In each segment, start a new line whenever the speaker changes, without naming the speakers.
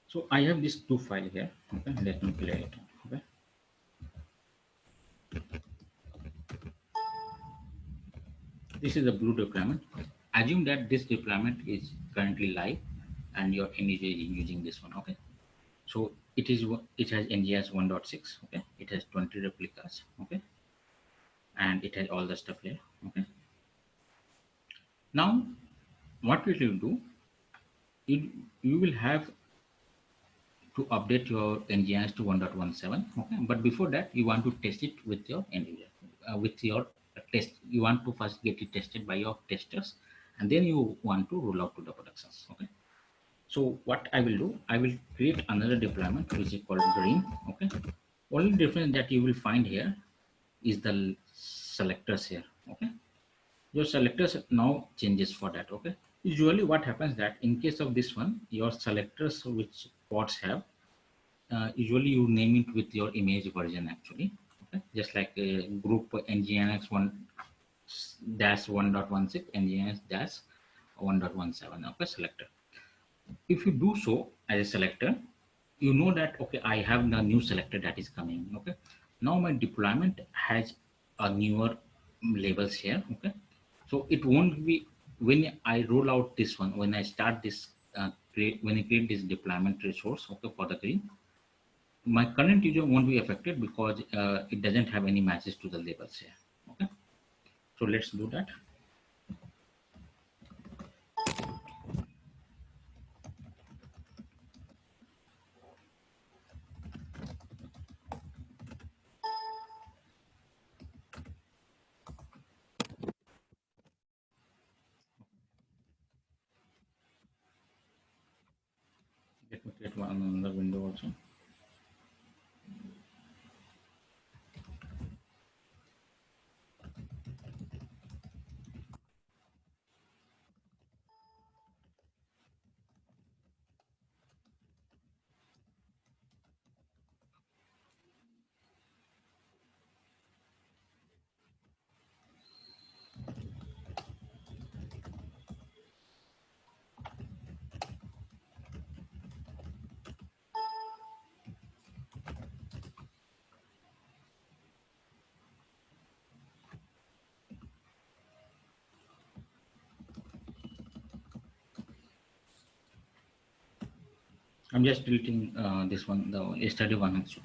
So I have this two file here. Okay, let me play it. Okay, this is a blue deployment. Assume that this deployment is currently live and your end user is using this one. Okay, so it has NGS 1.6. Okay, it has 20 replicas. Okay, and it has all the stuff here. Okay, now what will you do? You will have to update your NGS to 1.17. Okay, but before that you want to test it with your end user, with your test. You want to first get it tested by your testers, and then you want to roll out to the productions. Okay, so what I will do, I will create another deployment which is called green. Okay, only difference that you will find here is the selectors here. Okay, your selectors now changes for that. Okay, usually what happens that in case of this one, your selectors which pods have, usually you name it with your image version actually. Okay, just like group nginx 1 dash 1.16 nginx dash 1.17. Okay, selector. If you do so as a selector, you know that okay, I have the new selector that is coming. Okay, now my deployment has a newer labels here. Okay, so it won't be when I roll out this one, when I start this when I create this deployment resource. Okay, for the green, my current user won't be affected because it doesn't have any matches to the labels here. Okay, so let's do that. Let me create one another window also. I'm just deleting this one, the yesterday one actually.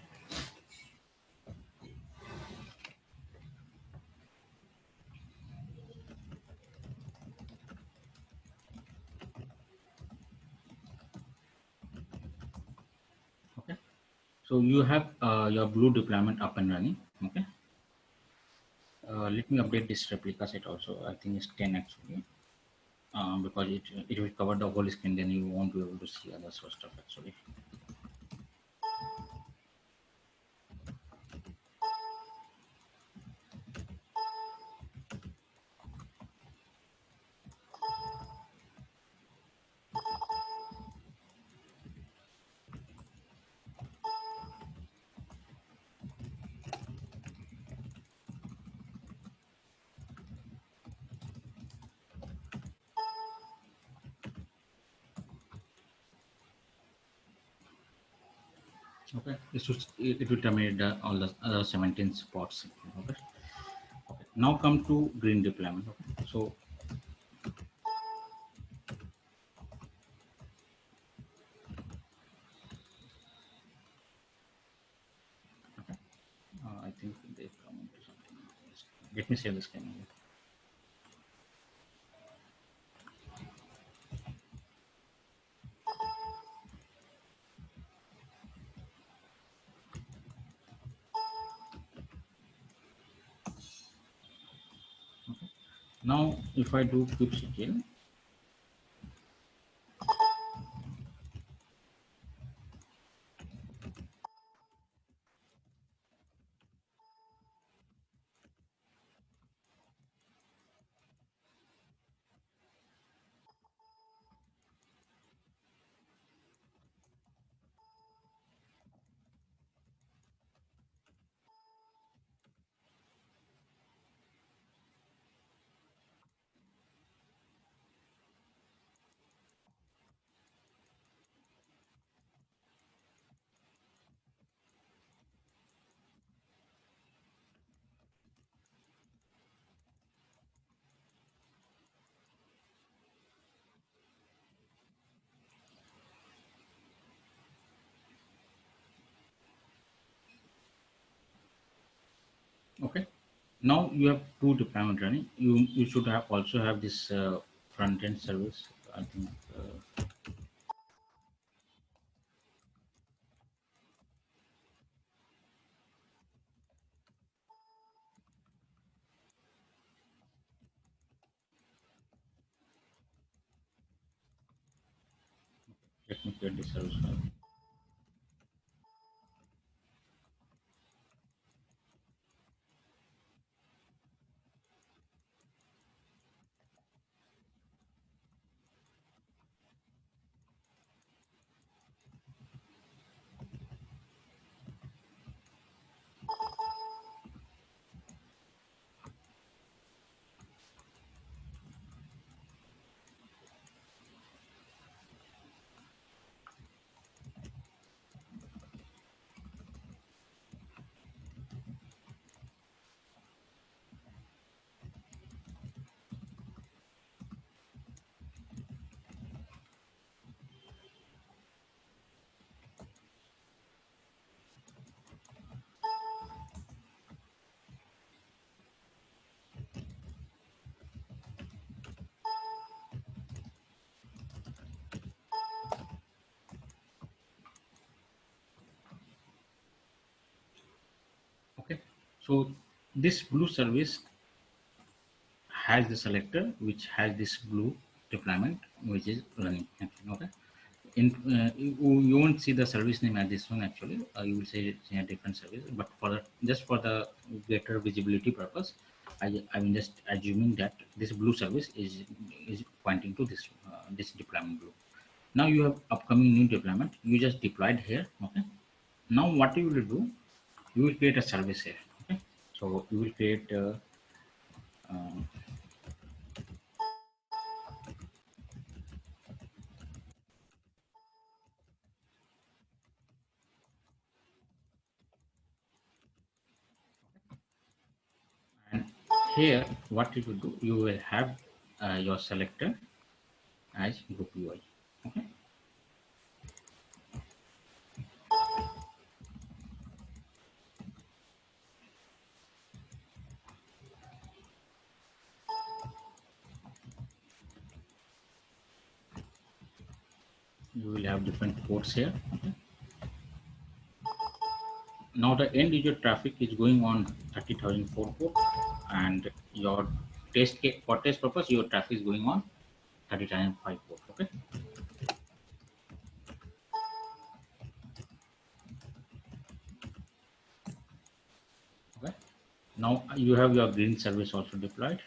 Okay, so you have your blue deployment up and running. Okay, let me update this replica set also. I think it's 10 actually, because it will cover the whole screen. Then you won't be able to see other sort of stuff actually. Okay, it will terminate all the other 17 spots. Okay. Okay. Now come to green deployment. Okay. So I think they come into something. Let me save this game. Now, if I do kubectl, Okay. Now you have two deployment running. You should have also have this front end service. I think. Let me create this service file. Okay. So this blue service has the selector which has this blue deployment which is running. Okay. You won't see the service name as this one actually. You will see it's in a different service, but for the just for the greater visibility purpose, I'm just assuming that this blue service is pointing to this deployment blue. Now you have upcoming new deployment. You just deployed here. Okay. Now what you will do, you will create a service here. Okay. So you will create and here what you will do, you will have your selector as group UI. Okay. You will have different ports here. Okay. Now the end user traffic is going on 30,004 port, and your for test purpose, your traffic is going on 30,005 port. Okay. Okay. Now you have your green service also deployed.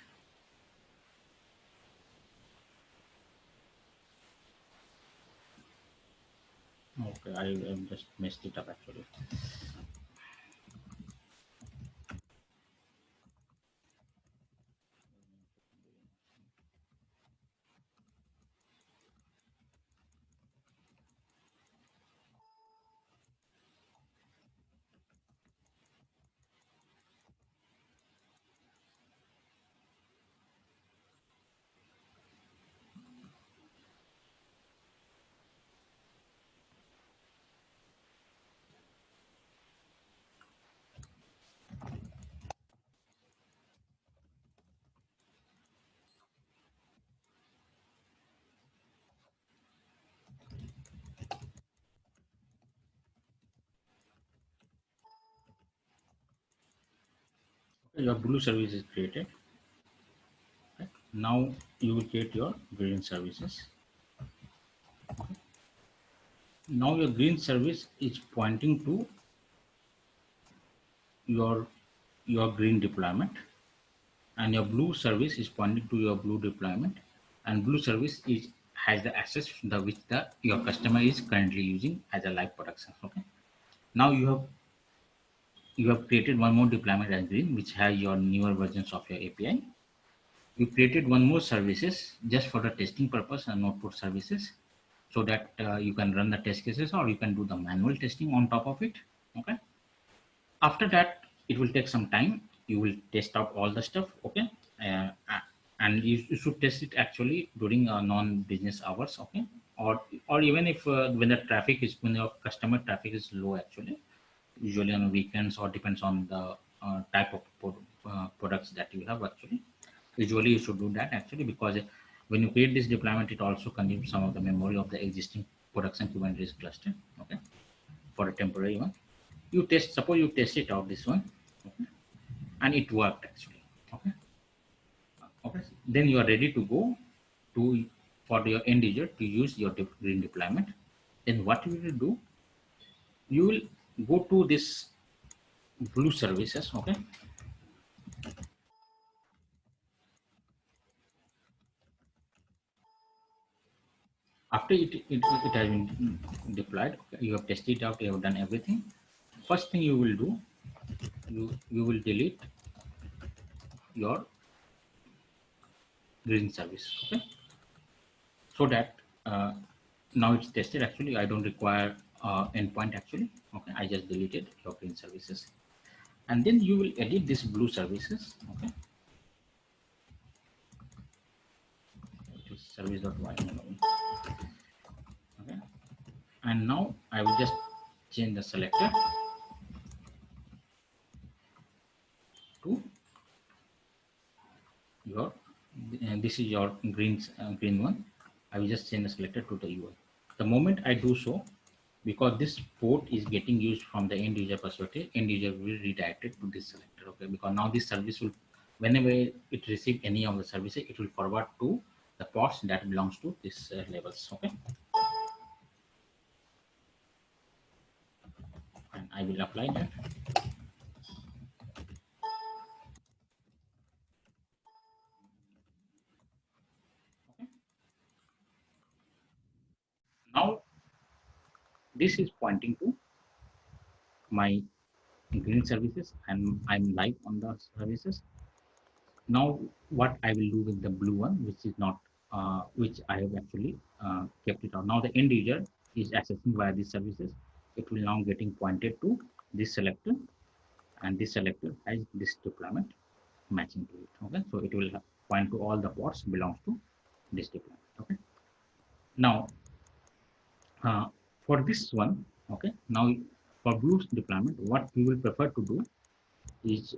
Okay, I just messed it up actually. Okay, your blue service is created. Right? Now you will create your green services. Now your green service is pointing to your your green deployment, and your blue service is pointing to your blue deployment, and blue service is has the access the which the your customer is currently using as a live production. Okay. Now you have created one more deployment as green which has your newer versions of your API. You created one more services just for the testing purpose and notebook services, so that you can run the test cases or you can do the manual testing on top of it. Okay. After that, it will take some time. You will test out all the stuff. Okay. uh, uh, and you should test it actually during non-business hours. Okay. Or even if when the traffic is when your customer traffic is low actually, usually on weekends or depends on the type of products that you have actually. Usually you should do that actually, because when you create this deployment, it also consumes some of the memory of the existing production Kubernetes cluster, okay, for a temporary one. You test, suppose you test it out this one, okay, and it worked actually, okay. Okay, then you are ready to go to for your end user to use your green deployment. Then what you will do, you will go to this blue services, okay. After it has been deployed, okay, you have tested it out, you have done everything. First thing you will do, you will delete your green service, okay, so that now it's tested actually. I don't require endpoint actually, okay. I just deleted your green services, and then you will edit this blue services, okay. It is service.yml, okay. And now I will just change the selector to your this is your green one. I will just change the selector to the UI. The moment I do so, because this port is getting used from the end user perspective, end user will redirect it to this selector, okay. Because now this service will, whenever it receive any of the services, it will forward to the ports that belongs to this levels, okay. And I will apply that. Okay. Now this is pointing to my green services, and I'm live on the services. Now what I will do with the blue one, which is not which I have actually kept it out. Now the end user is accessing via these services. It will now getting pointed to this selector, and this selector has this deployment matching to it, okay. So it will point to all the ports belongs to this deployment, okay. Now uh, for this one, okay, now for blue deployment, what we will prefer to do is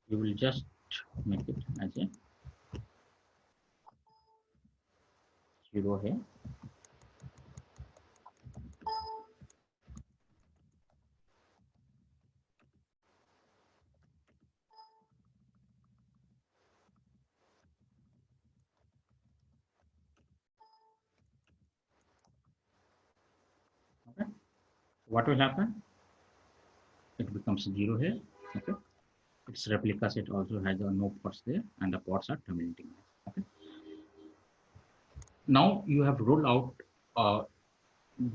we will just make it as a 0 here, okay. What will happen? It becomes 0 here, okay. Its replica set also has no ports there, and the ports are terminating, okay. Now you have rolled out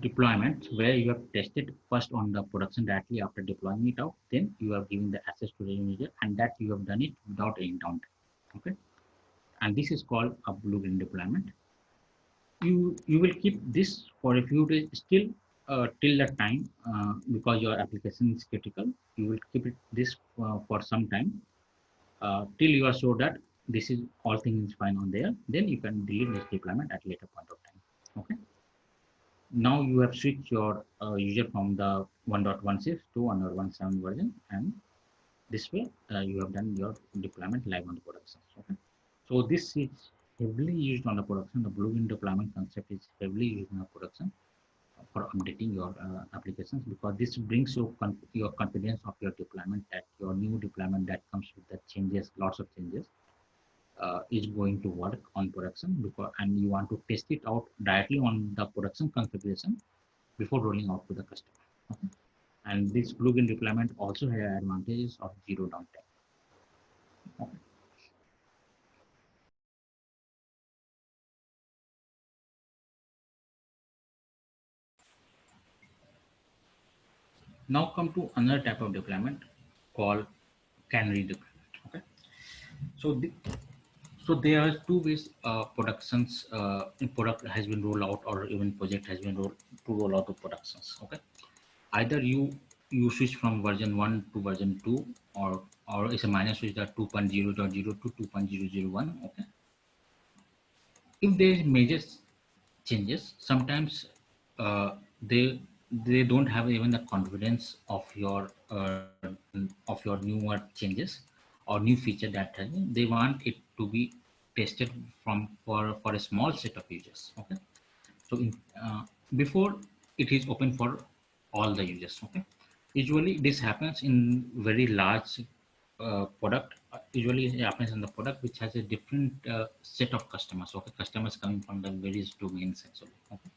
deployment where you have tested first on the production directly after deploying it out, then you are giving the access to the user, and that you have done it without any downtime, okay. And this is called a blue-green deployment. You will keep this for a few days still, till the time, because your application is critical. You will keep it this for some time, till you are sure that this is all things is fine on there. Then you can delete this deployment at later point of time, okay. Now you have switched your user from the 1.16 to 1.17 version, and this way you have done your deployment live on the production, okay. So this is heavily used on the production. The blue-green deployment concept is heavily used in the production for updating your applications, because this brings your confidence of your deployment, that your new deployment that comes with the changes, lots of changes, is going to work on production, because and you want to test it out directly on the production configuration before rolling out to the customer. Okay. And this blue-green deployment also has advantages of zero downtime. Okay. Now come to another type of deployment called Canary deployment. Okay. So so there are two ways productions in product has been rolled out, or even project has been roll out to productions. Okay. Either you you switch from version 1 to version 2, or it's a minor switch that 2.0.0 to 2.001. Okay, if there is major changes, sometimes uh, they they don't have even the confidence of your newer changes or new feature that they want it to be tested for a small set of users. Okay, so before it is open for all the users. Okay, usually this happens in very large product. Usually it happens in the product which has a different set of customers. Okay, customers coming from the various domains actually. Okay,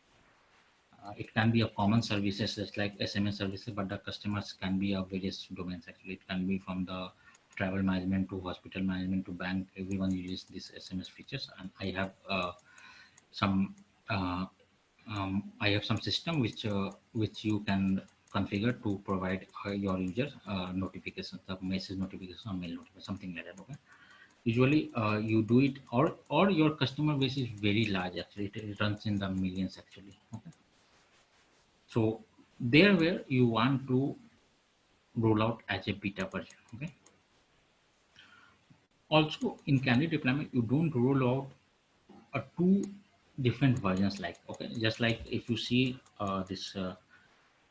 it can be a common services just like SMS services, but the customers can be of various domains actually. It can be from the travel management to hospital management to bank. Everyone uses these SMS features, and some uh, I have some system which you can configure to provide your users notifications, the message notification or mail notification, something like that. Okay. Usually, you do it, or your customer base is very large. Actually, it runs in the millions. Actually, okay. So there, where you want to roll out as a beta version. Okay. Also, in Canary deployment, you don't roll out two different versions. Like, okay, just like if you see this.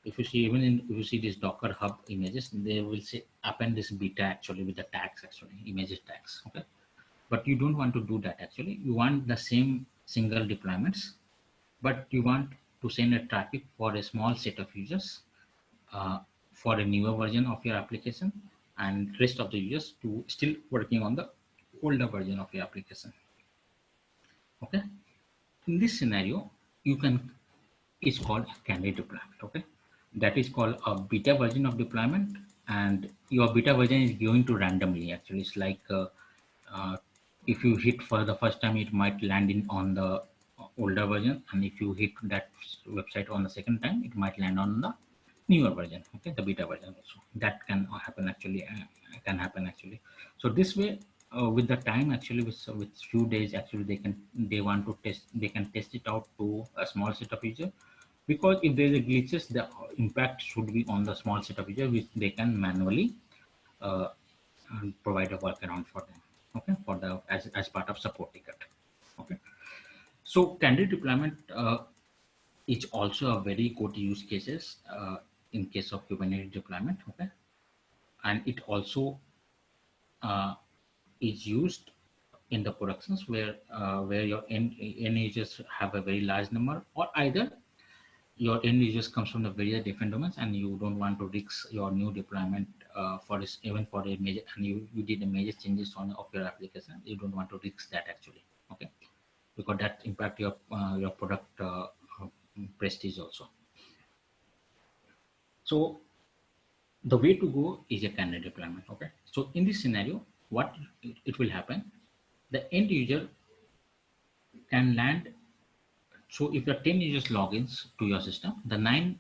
If you see even in if you see this Docker Hub images, they will say append this beta actually with the tags actually images tags. Okay, but you don't want to do that actually. You want the same single deployments, but you want to send a traffic for a small set of users uh, for a newer version of your application, and rest of the users to still working on the older version of your application. Okay, in this scenario, you can is called Canary deployment. Okay, that is called a beta version of deployment, and your beta version is going to randomly. Actually, it's like uh, if you hit for the first time, it might land in on the older version, and if you hit that website on the second time, it might land on the newer version. Okay, the beta version also. That can happen actually. Can happen actually. So this way, with the time actually, with few days actually, they want to test. They can test it out to a small set of users, because if there is a glitches, the impact should be on the small set of users which they can manually uh, provide a workaround for them. Okay, for the as part of support ticket. Okay, so candid deployment is also a very good use cases in case of Kubernetes deployment. Okay, and it also uh, is used in the productions where your end users have a very large number, or either your end users comes from the various different domains, and you don't want to risk your new deployment for this, even for a major, and you did a major changes on of your application. You don't want to risk that actually. Okay, because that impact your product prestige also. So the way to go is a candidate deployment. Okay, so in this scenario, what it will happen, the end user can land. So if your 10 users logins to your system, the nine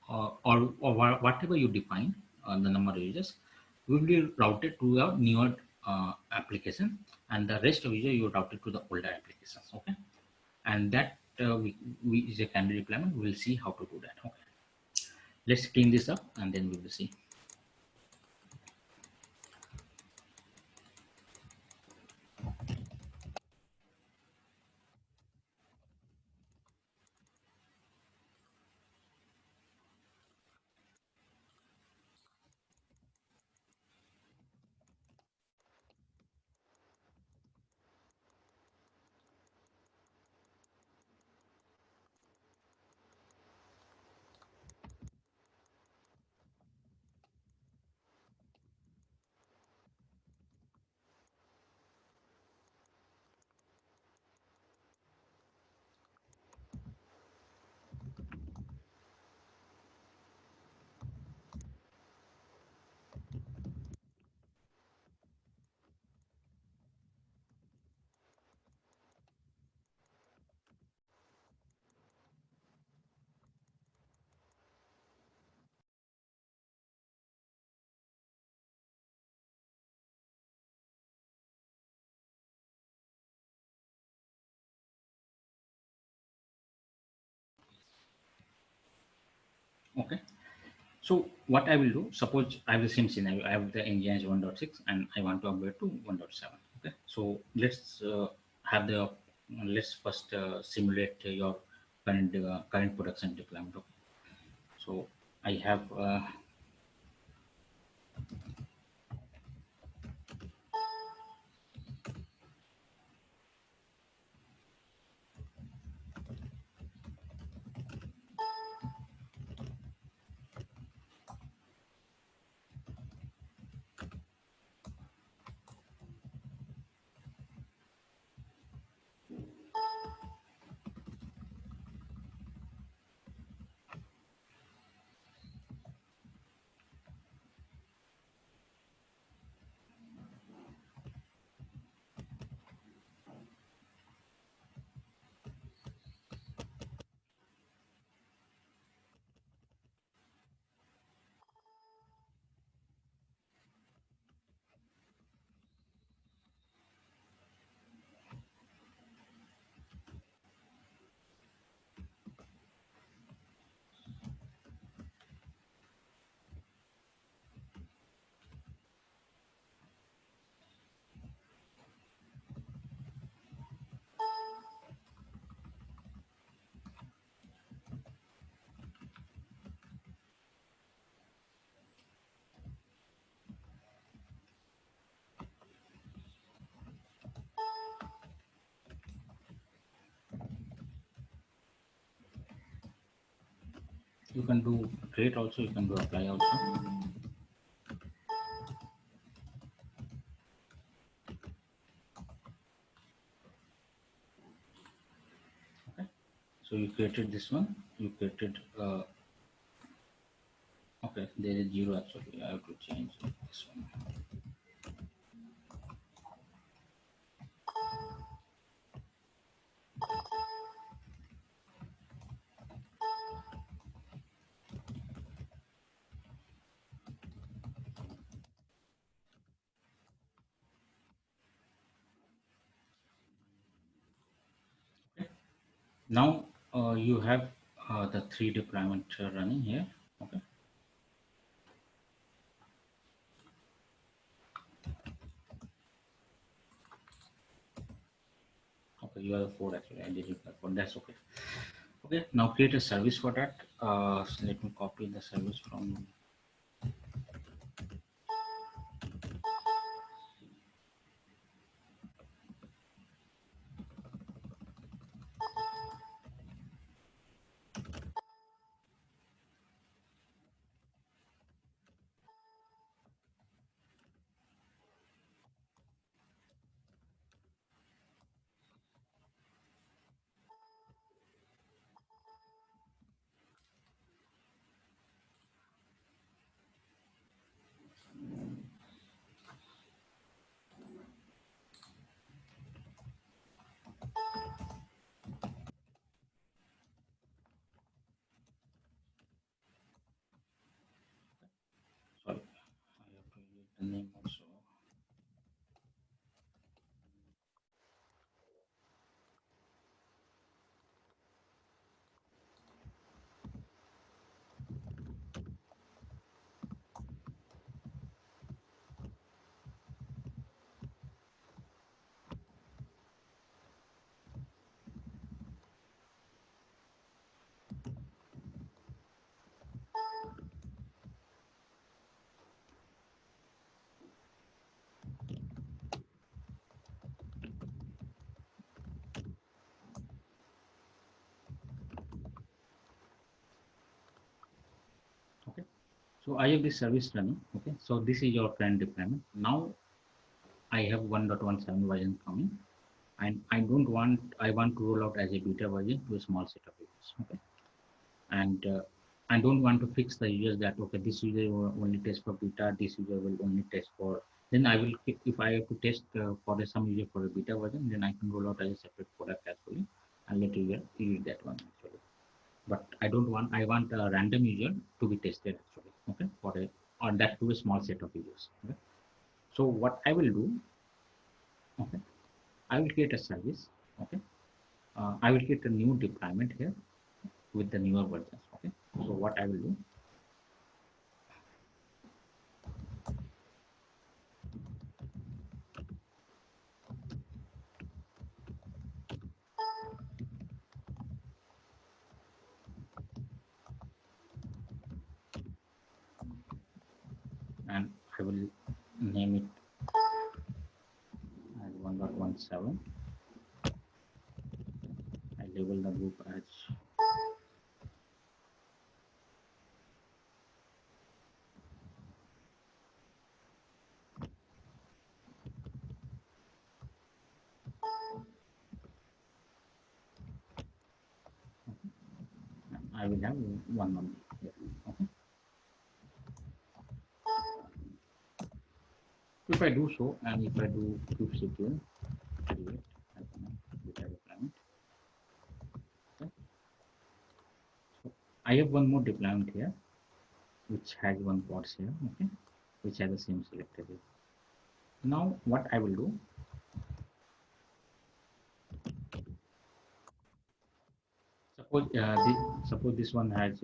whatever you define, the number of users will be routed to your newer application, and the rest of users you routed to the older applications. Okay, and that we is a candidate deployment. We'll see how to do that. Okay, let's clean this up and then we will see. So what I will do, suppose I have the same scenario, I have the engines 1.6 and I want to upgrade to 1.7. Okay, so have the let's first simulate your current production deployment. Okay, so I have you can do create also, you can do apply also. Okay, so you created this one, you created okay, there is zero actually, I have to change this one. Now you have the three deployment running here. Okay, okay, you have four actually, I did it before, that's okay. Okay, now create a service for that. So let me copy the service from. Sorry, I have to use the name also. Okay, so I have this service running. Okay, so this is your current deployment. Now I have 1.17 version coming, and I want to roll out as a beta version to a small set of users. Okay, and I don't want to fix the users that okay, this user will only test for beta, this user will only test for. Then I will, if I have to test for some user for a beta version, then I can roll out as a separate product actually, and let you use that one actually. But I don't want, I want a random user to be tested actually. Okay, for a, or that to a small set of users. Okay? So what I will do, okay, I will create a service. Okay, I will create a new deployment here with the newer versions. Okay, so what I will do, will name it as 1.17. I label the group as I will have one only here. Okay. If I do so, and if I do kubectl create beta deployment, okay. So I have one more deployment here, which has one pods here, okay, which has the same selector here. Now what I will do, suppose this one has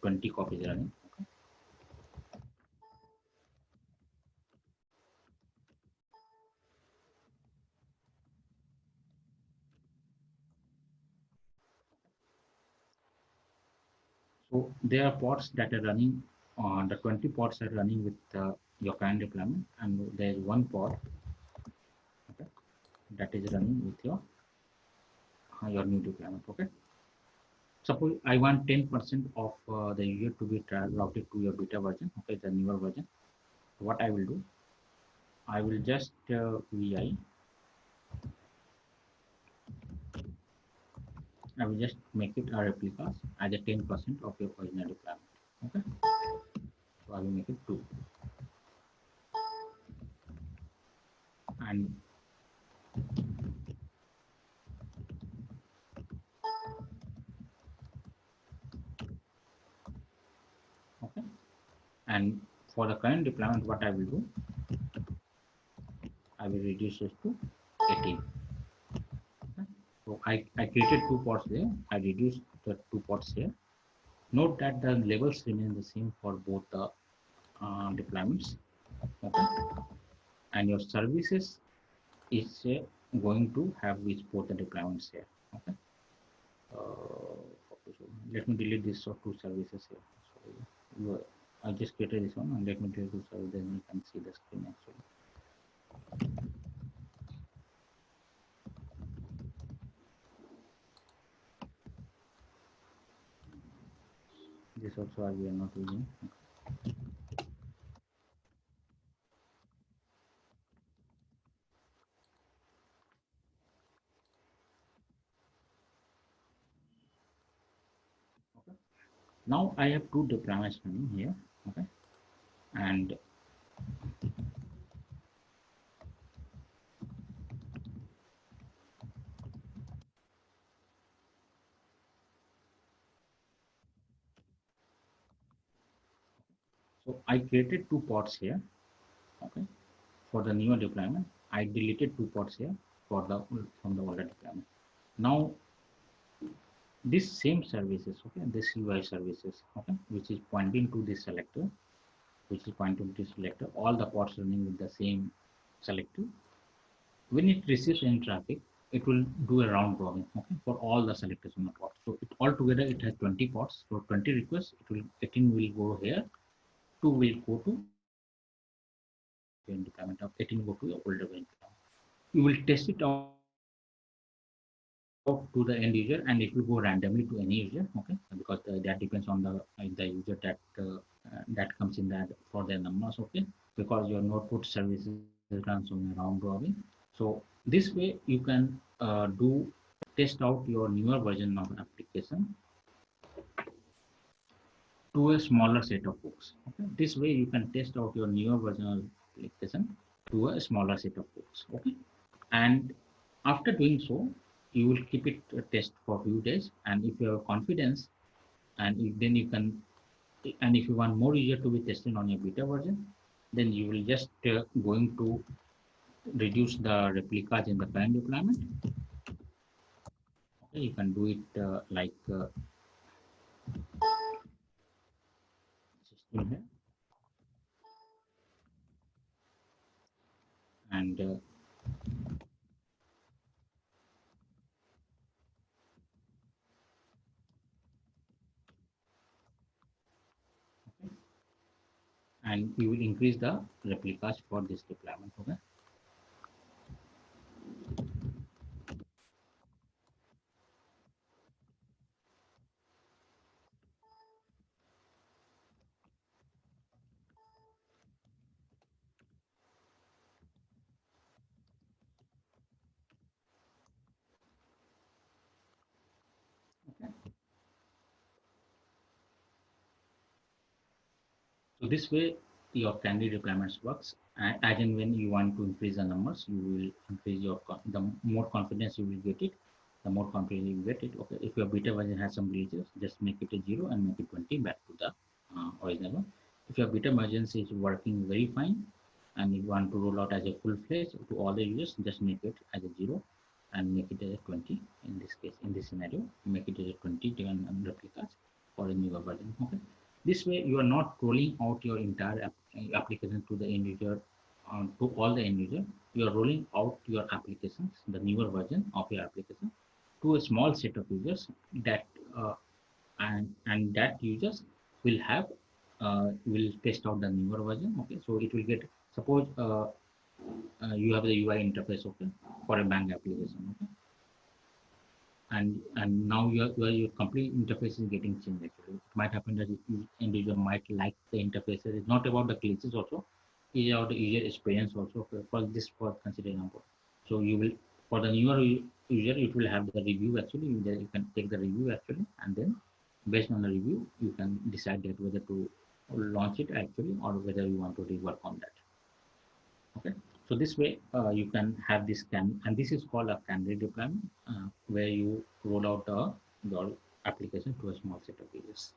20 copies running. Okay. So there are pods that are running. The 20 pods are running with your current deployment, and there is one pod, okay, that is running with your new deployment. Okay. Suppose I want 10% of the user to be routed to your beta version, okay, the newer version. What I will do, I will just vi, I will just make it a replica as a 10% of your original deployment. Okay, so I will make it 2, and okay, and for the current deployment, what I will do, I will reduce it to 18. Okay. So I created 2 pods there. I reduced the 2 pods here. Note that the levels remain the same for both the deployments. Okay. And your services is going to have with both the deployments here. Okay. So let me delete this 2 services here. So I just created this one, and let me delete this service, then you can see the screen actually. This also we are not using. Okay. Now I have 2 deployments running here. Okay, and so I created 2 pods here. Okay, for the newer deployment, I deleted 2 pods here for the from the older deployment. Now this same services, okay, this UI services, okay, which is pointing to this selector, which is pointing to this selector, all the pods running with the same selector. When it receives any traffic, it will do a round robin, okay, for all the selectors on the pod. So it altogether it has 20 pods. So 20 requests, it will 18 will go here, 2 will go to deployment of 18 go to your older deployment. You will test it out to the end user, and it will go randomly to any user, okay, because that depends on the user that comes in that for their numbers, okay, because your notebook services runs on a round robin. So this way you can do test out your newer version of application to a smaller set of folks, okay. This way you can test out your newer version of application to a smaller set of folks, okay. And after doing so, you will keep it test for a few days, and if you have confidence, and then you can, and if you want more user to be tested on your beta version, then you will just going to reduce the replicas in the current deployment. Okay, you can do it like 16 here, and and you will increase the replicas for this deployment. Okay. So this way your Canary deployments works. As and when you want to increase the numbers, you will increase your the more confidence you will get it, the more confidence you will get it. Okay, if your beta version has some glitches, just make it a 0 and make it 20 back to the original one. If your beta version is working very fine and you want to roll out as a full fledged to all the users, just make it as a 0 and make it as a 20 in this case. In this scenario, make it as a 20 replicas for a newer version. Okay. This way, you are not rolling out your entire application to the end user, to all the end user. You are rolling out your applications, the newer version of your application, to a small set of users that and that users will have will test out the newer version. Okay, so it will get, suppose you have the UI interface, okay, for a bank application. Okay, and now your complete interface is getting changed. Actually, it might happen that individual might like the interfaces. It's not about the glitches also, it's about the user experience also. For this, for consider example, so you will, for the newer user, it will have the review. Actually, you can take the review actually, and then based on the review you can decide that whether to launch it actually, or whether you want to rework on that. Okay, so this way you can have this and this is called a Canary deployment, where you roll out your application to a small set of users.